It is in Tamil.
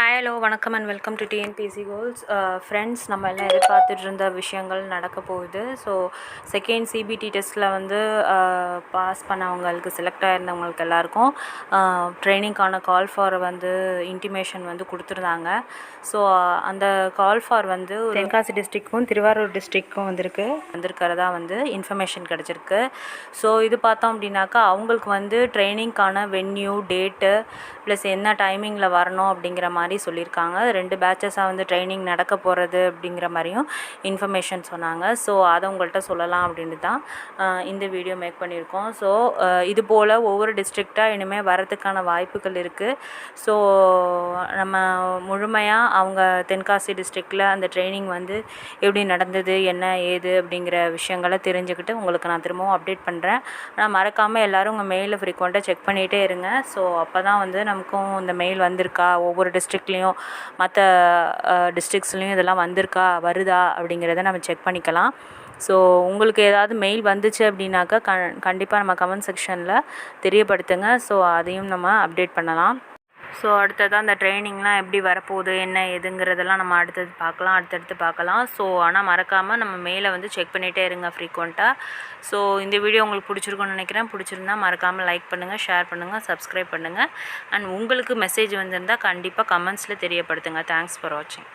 ஹாய் ஹலோ வணக்கம் and welcome to TNPSC goals. Friends, நம்ம எல்லாம் எதிர்பார்த்துட்டு இருந்த விஷயங்கள் நடக்க போகுது. ஸோ செகண்ட் சிபிடி டெஸ்ட்டில் வந்து பாஸ் பண்ணவங்களுக்கு, செலக்ட் ஆகிருந்தவங்களுக்கு எல்லாருக்கும் ட்ரைனிங்க்கான கால் ஃபார் வந்து இன்டிமேஷன் வந்து கொடுத்துருந்தாங்க. ஸோ அந்த கால் ஃபார் வந்து தென்காசி டிஸ்ட்ரிக்ட்க்கும் திருவாரூர் டிஸ்ட்ரிக்ட்க்கும் வந்திருக்கிறதா வந்து இன்ஃபர்மேஷன் கிடச்சிருக்கு. ஸோ இது பார்த்தோம் அப்படின்னாக்கா அவங்களுக்கு வந்து ட்ரைனிங்க்கான வென்யூ, டேட்டு ப்ளஸ் என்ன டைமிங்கில் வரணும் அப்படிங்கிற மாதிரி சொல்லியிருக்காங்க. 2 பேட்சஸாக வந்து ட்ரைனிங் நடக்க போகிறது அப்படிங்கிற மாதிரியும் இன்ஃபர்மேஷன் சொன்னாங்க. ஸோ அதை உங்கள்கிட்ட சொல்லலாம் அப்படின்ட்டு தான் இந்த வீடியோ மேக் பண்ணியிருக்கோம். ஸோ இது போல் ஒவ்வொரு டிஸ்ட்ரிக்டாக இனிமேல் வரதுக்கான வாய்ப்புகள் இருக்குது. ஸோ நம்ம முழுமையாக அவங்க தென்காசி டிஸ்ட்ரிக்டில் அந்த ட்ரைனிங் வந்து எப்படி நடந்தது, என்ன ஏது அப்படிங்கிற விஷயங்களை தெரிஞ்சுக்கிட்டு உங்களுக்கு நான் திரும்பவும் அப்டேட் பண்ணுறேன். ஆனால் மறக்காமல் எல்லோரும் உங்கள் மெயிலை ஃப்ரீக்வெண்ட்டாக செக் பண்ணிகிட்டே இருங்க. ஸோ அப்போ தான் வந்து நமக்கும் இந்த மெயில் வந்திருக்கா, ஒவ்வொரு டிஸ்ட்ரிக்ட்லேயும் மற்ற டிஸ்ட்ரிக்ஸ்லேயும் இதெல்லாம் வந்திருக்கா, வருதா அப்படிங்கிறத நம்ம செக் பண்ணிக்கலாம். ஸோ உங்களுக்கு ஏதாவது மெயில் வந்துச்சு அப்படின்னாக்கா கண்டிப்பாக நம்ம கமெண்ட் செக்ஷனில் தெரியப்படுத்துங்க. ஸோ அதையும் நம்ம அப்டேட் பண்ணலாம். ஸோ அடுத்ததாக அந்த ட்ரைனிங்லாம் எப்படி வரப்போகுது, என்ன ஏதுங்கிறதெல்லாம் நம்ம அடுத்தடுத்து பார்க்கலாம். ஸோ ஆனால் மறக்காமல் நம்ம மெயிலை வந்து செக் பண்ணிகிட்டே இருங்க ஃப்ரீக்வெண்ட்டாக. ஸோ இந்த வீடியோ உங்களுக்கு பிடிச்சிருக்குன்னு நினைக்கிறேன். பிடிச்சிருந்தா மறக்காமல் லைக் பண்ணுங்கள், ஷேர் பண்ணுங்கள், சப்ஸ்கிரைப் பண்ணுங்கள். அண்ட் உங்களுக்கு மெசேஜ் வந்திருந்தால் கண்டிப்பாக கமெண்ட்ஸில் தெரியப்படுத்துங்க. தேங்க்ஸ் ஃபார் வாட்சிங்.